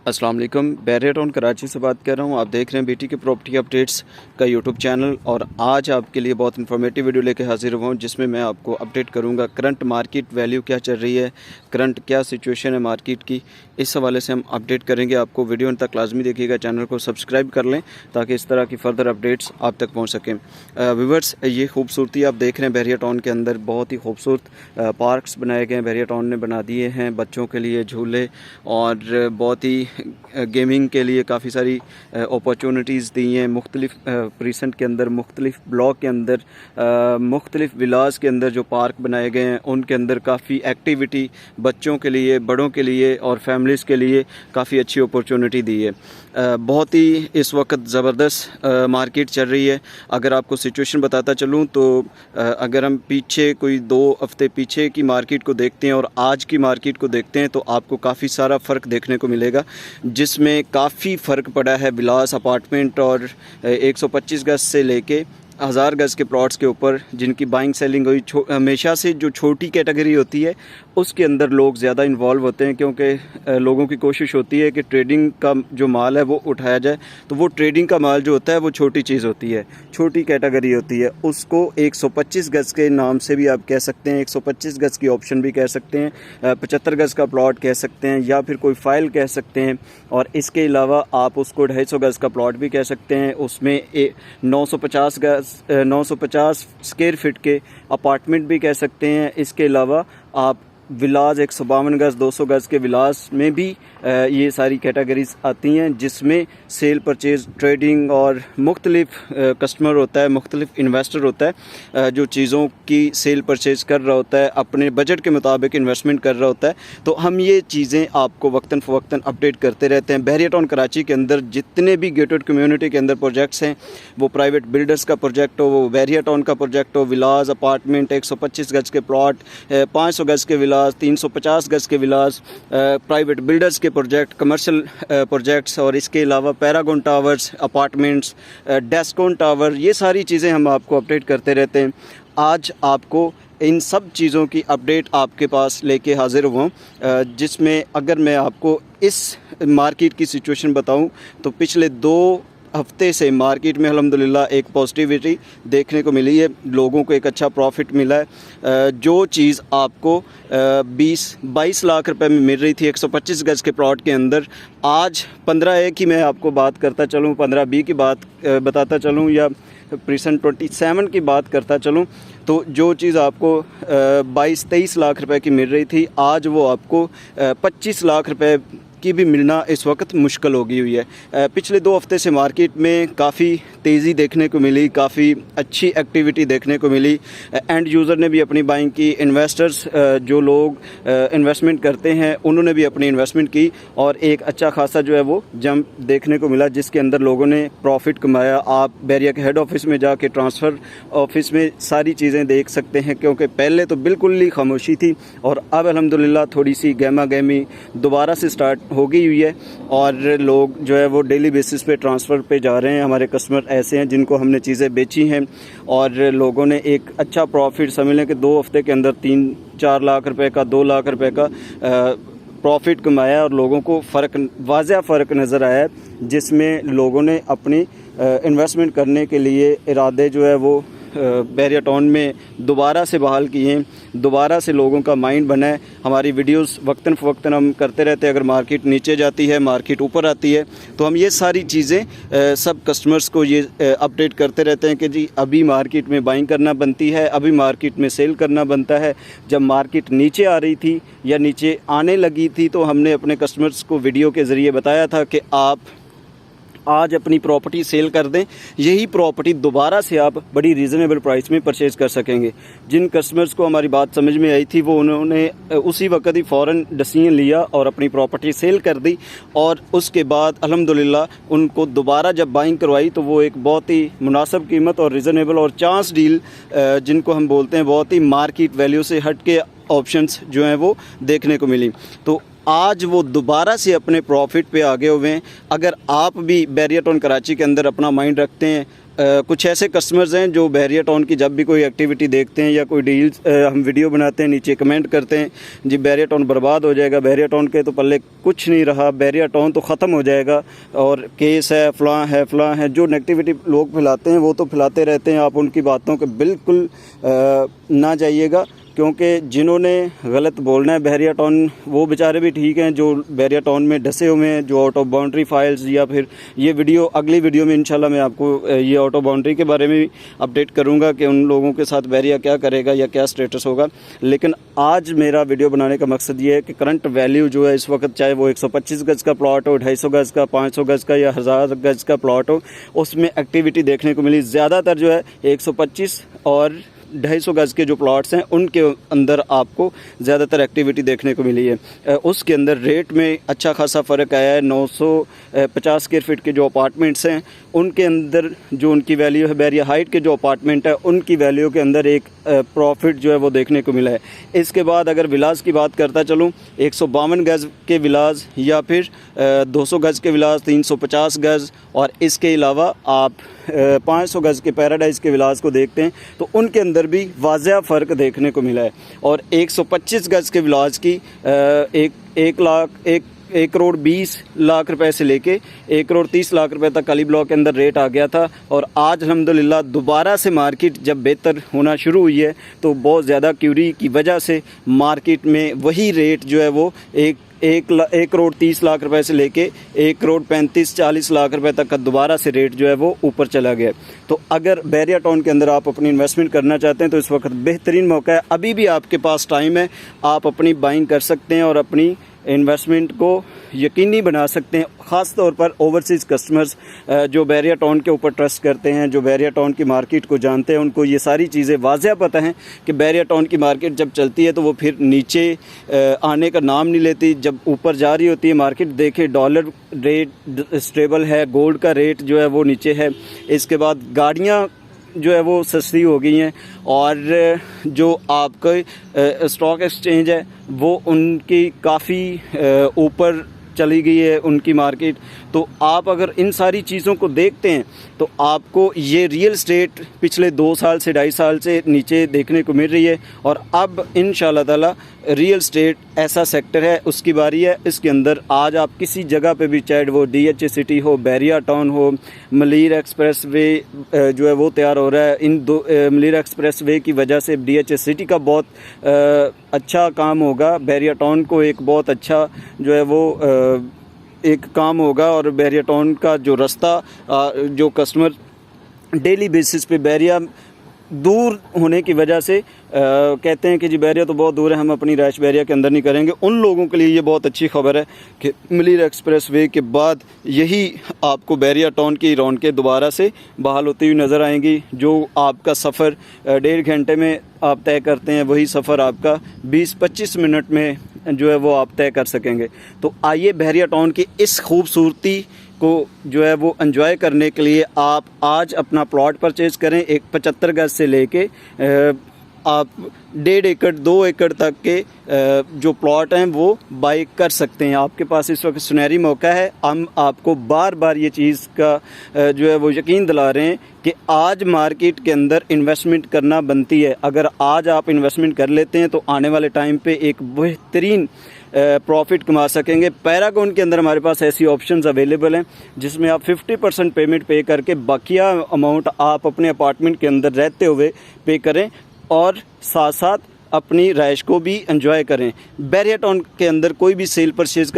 अस्सलाम वालेकुम, barrier town Karachi से बात कर रहा हूँ। आप देख रहे हैं बीटी के प्रॉपर्टी अपडेट्स का यूट्यूब चैनल और आज आपके लिए बहुत इन्फॉर्मेटिव वीडियो लेकर हाजिर हुआ हूँ जिसमें मैं आपको अपडेट करूँगा करंट मार्केट वैल्यू क्या चल रही है, करंट क्या सिचुएशन है मार्केट की। इस हवाले से हम अपडेट करेंगे आपको। वीडियो अंत तक लाजमी देखिएगा, चैनल को सब्सक्राइब कर लें ताकि इस तरह की फ़र्दर अपडेट्स आप तक पहुँच सकें। व्यूअर्स, ये खूबसूरती आप देख रहे हैं बैरियर टाउन के अंदर बहुत ही खूबसूरत पार्क्स बनाए गए हैं। बैरियर टाउन ने बना दिए हैं बच्चों के लिए झूले और बहुत ही गेमिंग के लिए काफ़ी सारी अपॉर्चुनिटीज़ दी हैं। मुख्तलिफ प्रीसेंट के अंदर, मुख्तलिफ ब्लॉक के अंदर, मुख्तलिफ विलास के अंदर जो पार्क बनाए गए हैं उनके अंदर काफ़ी एक्टिविटी बच्चों के लिए, बड़ों के लिए और फैमिलीज़ के लिए काफ़ी अच्छी अपॉर्चुनिटी दी है। बहुत ही इस वक्त ज़बरदस्त मार्केट चल रही है। अगर आपको सिचुएशन बताता चलूँ तो अगर हम पीछे कोई 2 हफ्ते पीछे की मार्केट को देखते हैं और आज की मार्केट को देखते हैं तो आपको काफ़ी सारा फ़र्क देखने को मिलेगा, जिसमें काफ़ी फ़र्क पड़ा है विलास अपार्टमेंट और 125 गज से लेके 1000 गज के प्लॉट्स के ऊपर जिनकी बाइंग सेलिंग हुई। हमेशा से जो छोटी कैटेगरी होती है उसके अंदर लोग ज़्यादा इन्वॉल्व होते हैं क्योंकि लोगों की कोशिश होती है कि ट्रेडिंग का जो माल है वो उठाया जाए। तो वो ट्रेडिंग का माल जो होता है वो छोटी चीज़ होती है, छोटी कैटेगरी होती है। उसको 125 गज के नाम से भी आप कह सकते हैं, 125 गज की ऑप्शन भी कह सकते हैं, 75 गज का प्लॉट कह सकते हैं या फिर कोई फाइल कह सकते हैं। और इसके अलावा आप उसको 250 गज का प्लॉट भी कह सकते हैं। उसमें 950 स्क्वायर फीट के अपार्टमेंट भी कह सकते हैं। इसके अलावा आप विलास 152 गज, 200 गज के विलास में भी ये सारी कैटेगरीज आती हैं जिसमें सेल परचेज़, ट्रेडिंग और मुख्तलिफ कस्टमर होता है, मुख्तलिफ इन्वेस्टर होता है जो चीज़ों की सेल परचेज़ कर रहा होता है, अपने बजट के मुताबिक इन्वेस्टमेंट कर रहा होता है। तो हम ये चीज़ें आपको वक्तन फ़वक्तन अपडेट करते रहते हैं। बैरियर टाउन कराची के अंदर जितने भी गेटेड कम्यूनिटी के अंदर प्रोजेक्ट्स हैं, वो प्राइवेट बिल्डर्स का प्रोजेक्ट हो, वो बैरियर टाउन का प्रोजेक्ट हो, विलास अपार्टमेंट, 125 गज के प्लॉट, 500 गज के विलास, 350 गज के विलास, प्राइवेट बिल्डर्स के प्रोजेक्ट, कमर्शियल प्रोजेक्ट्स और इसके अलावा Paragon towers, apartments, Descon tower, ये सारी चीज़ें हम आपको अपडेट करते रहते हैं। आज आपको इन सब चीज़ों की अपडेट आपके पास लेके हाज़िर हुआ हूँ, जिसमें अगर मैं आपको इस मार्केट की सिचुएशन बताऊँ तो पिछले 2 हफ्ते से मार्केट में अल्हम्दुलिल्लाह एक पॉजिटिविटी देखने को मिली है। लोगों को एक अच्छा प्रॉफिट मिला है। जो चीज़ आपको 20-22 लाख रुपए में मिल रही थी 125 गज के प्लॉट के अंदर, आज 15A की मैं आपको बात करता चलूँ, 15B की बात बताता चलूँ या प्रीसेंट 27 की बात करता चलूँ, तो जो चीज़ आपको 22-23 लाख रुपए की मिल रही थी आज वो आपको 25 लाख रुपए की भी मिलना इस वक्त मुश्किल हो गई हुई है। पिछले 2 हफ्ते से मार्केट में काफ़ी तेज़ी देखने को मिली, काफ़ी अच्छी एक्टिविटी देखने को मिली। एंड यूज़र ने भी अपनी बाइंग की, इन्वेस्टर्स जो लोग इन्वेस्टमेंट करते हैं उन्होंने भी अपनी इन्वेस्टमेंट की और एक अच्छा खासा जो है वो जंप देखने को मिला जिसके अंदर लोगों ने प्रॉफिट कमाया। आप बैरियर के हेड ऑफिस में जाके ट्रांसफ़र ऑफिस में सारी चीज़ें देख सकते हैं क्योंकि पहले तो बिल्कुल ही खामोशी थी और अब अल्हम्दुलिल्लाह थोड़ी सी गहमा गहमी दोबारा से स्टार्ट हो गई हुई है और लोग जो है वो डेली बेसिस पे ट्रांसफ़र पे जा रहे हैं। हमारे कस्टमर ऐसे हैं जिनको हमने चीज़ें बेची हैं और लोगों ने एक अच्छा प्रॉफिट, समझ लें कि 2 हफ्ते के अंदर 3-4 लाख रुपए का, 2 लाख रुपए का प्रॉफिट कमाया और लोगों को वाज़ह फ़र्क नज़र आया जिसमें लोगों ने अपनी इन्वेस्टमेंट करने के लिए इरादे जो है वो बैरियर टाउन में दोबारा से बहाल किए हैं, दोबारा से लोगों का माइंड बना है। हमारी वीडियोस वक्तन फ़वक्तन हम करते रहते हैं। अगर मार्केट नीचे जाती है, मार्केट ऊपर आती है तो हम ये सारी चीज़ें सब कस्टमर्स को ये अपडेट करते रहते हैं कि जी अभी मार्केट में बाइंग करना बनती है, अभी मार्केट में सेल करना बनता है। जब मार्केट नीचे आ रही थी या नीचे आने लगी थी तो हमने अपने कस्टमर्स को वीडियो के ज़रिए बताया था कि आप आज अपनी प्रॉपर्टी सेल कर दें, यही प्रॉपर्टी दोबारा से आप बड़ी रीज़नेबल प्राइस में परचेज़ कर सकेंगे। जिन कस्टमर्स को हमारी बात समझ में आई थी वो उन्होंने उसी वक्त ही फ़ौरन डिसीजन लिया और अपनी प्रॉपर्टी सेल कर दी और उसके बाद अल्हम्दुलिल्लाह उनको दोबारा जब बाइंग करवाई तो वो एक बहुत ही मुनासिब कीमत और रीज़नेबल और चांस डील जिनको हम बोलते हैं बहुत ही मार्केट वैल्यू से हट के ऑप्शंस जो हैं वो देखने को मिली। तो आज वो दोबारा से अपने प्रॉफिट पे आगे हुए हैं। अगर आप भी बैरिया टाउन कराची के अंदर अपना माइंड रखते हैं, कुछ ऐसे कस्टमर्स हैं जो बैरिया टाउन की जब भी कोई एक्टिविटी देखते हैं या कोई डील्स हम वीडियो बनाते हैं, नीचे कमेंट करते हैं जी बैरिया टाउन बर्बाद हो जाएगा, बैरिया टाउन के तो पल्ले कुछ नहीं रहा, बैरिया टाउन तो ख़त्म हो जाएगा और केस है फ़लाँ है। जो नेगेटिविटी लोग फैलाते हैं वो तो फैलाते रहते हैं। आप उनकी बातों के बिल्कुल ना जाइएगा, क्योंकि जिन्होंने गलत बोलना है बैरिया टाउन वो बेचारे भी ठीक हैं जो बैरिया टाउन में डसे हुए हैं, जो आउट ऑफ बाउंड्री फाइल्स, या फिर ये वीडियो अगली वीडियो में इंशाल्लाह मैं आपको ये आउट ऑफ बाउंड्री के बारे में भी अपडेट करूंगा कि उन लोगों के साथ बैरिया क्या करेगा या क्या स्टेटस होगा। लेकिन आज मेरा वीडियो बनाने का मकसद ये है कि करंट वैल्यू जो है इस वक्त, चाहे वो 125 गज़ का प्लॉट हो, 250 गज़ का, 500 गज़ का या 1000 गज़ का प्लॉट हो, उसमें एक्टिविटी देखने को मिली। ज़्यादातर जो है 125 और 250 गज़ के जो प्लॉट्स हैं उनके अंदर आपको ज़्यादातर एक्टिविटी देखने को मिली है। उसके अंदर रेट में अच्छा खासा फ़र्क आया है। 950 स्क्वायर फीट के जो अपार्टमेंट्स हैं उनके अंदर जो उनकी वैल्यू है, बैरिया हाइट के जो अपार्टमेंट है उनकी वैल्यू के अंदर एक प्रॉफिट जो है वो देखने को मिला है। इसके बाद अगर विलास की बात करता चलूँ, 152 गज़ के विलास या फिर 200 गज़ के विलास, 350 गज़ और इसके अलावा आप 500 गज़ के पैराडाइज के विलास को देखते हैं तो उनके अंदर भी वाज़ह फ़र्क देखने को मिला है। और 125 गज़ के विलास की 1 करोड़ 20 लाख रुपए से लेके 1 करोड़ 30 लाख रुपए तक अली ब्लॉक के अंदर रेट आ गया था। और आज अल्हम्दुलिल्लाह दोबारा से मार्केट जब बेहतर होना शुरू हुई है तो बहुत ज़्यादा क्यूरी की वजह से मार्केट में वही रेट जो है वो 1 करोड़ 30 लाख रुपए से लेके 1 करोड़ 35-40 लाख रुपए तक का दोबारा से रेट जो है वो ऊपर चला गया। तो अगर बैरिया टाउन के अंदर आप अपनी इन्वेस्टमेंट करना चाहते हैं तो इस वक्त बेहतरीन मौका है। अभी भी आपके पास टाइम है, आप अपनी बाइंग कर सकते हैं और अपनी इन्वेस्टमेंट को यकीनी बना सकते हैं। ख़ास तौर पर ओवरसीज़ कस्टमर्स जो बैरिया टाउन के ऊपर ट्रस्ट करते हैं, जो बैरिया टाउन की मार्केट को जानते हैं, उनको ये सारी चीज़ें वाज़ह पता हैं कि बैरिया टाउन की मार्केट जब चलती है तो वो फिर नीचे आने का नाम नहीं लेती। जब ऊपर जा रही होती है मार्केट, देखें डॉलर रेट स्टेबल है, गोल्ड का रेट जो है वो नीचे है, इसके बाद गाड़ियाँ जो है वो सस्ती हो गई हैं और जो आपका स्टॉक एक्सचेंज है वो उनकी काफ़ी ऊपर चली गई है उनकी मार्केट। तो आप अगर इन सारी चीज़ों को देखते हैं तो आपको ये रियल स्टेट पिछले 2 साल से 2.5 साल से नीचे देखने को मिल रही है। और अब इंशाल्लाह ताला रियल स्टेट ऐसा सेक्टर है, उसकी बारी है। इसके अंदर आज आप किसी जगह पे भी, चाहे वो DHA सिटी हो, बैरिया टाउन हो, मलीर एक्सप्रेस वे जो है वो तैयार हो रहा है। इन दो मलीर एक्सप्रेस वे की वजह से DHA सिटी का बहुत अच्छा काम होगा, बैरिया टाउन को एक बहुत अच्छा जो है वो एक काम होगा। और बैरिया टाउन का जो रास्ता जो कस्टमर डेली बेसिस पे बैरिया दूर होने की वजह से कहते हैं कि जी बैरिया तो बहुत दूर है, हम अपनी रैश बैरिया के अंदर नहीं करेंगे, उन लोगों के लिए ये बहुत अच्छी खबर है कि मलीर एक्सप्रेस वे के बाद यही आपको बैरिया टाउन की रौनकें दोबारा से बहाल होती हुई नज़र आएंगी। जो आपका सफ़र 1.5 घंटे में आप तय करते हैं वही सफ़र आपका 20-25 मिनट में जो है वो आप तय कर सकेंगे। तो आइए बैरिया टाउन की इस खूबसूरती को जो है वो एंजॉय करने के लिए आप आज अपना प्लॉट परचेज़ करें। 75 गज़ से लेके आप 1.5 एकड़ 2 एकड़ तक के जो प्लॉट हैं वो बाई कर सकते हैं। आपके पास इस वक्त सुनहरी मौका है। हम आपको बार बार ये चीज़ का जो है वो यकीन दिला रहे हैं कि आज मार्केट के अंदर इन्वेस्टमेंट करना बनती है। अगर आज आप इन्वेस्टमेंट कर लेते हैं तो आने वाले टाइम पे एक बेहतरीन प्रॉफिट कमा सकेंगे। पैरागॉन के अंदर हमारे पास ऐसी ऑप्शंस अवेलेबल हैं जिसमें आप 50% पेमेंट पे करके बाकिया अमाउंट आप अपने अपार्टमेंट के अंदर रहते हुए पे करें और साथ साथ अपनी रहाइश को भी एंजॉय करें। बैरिया टाउन के अंदर कोई भी सेल परचेज़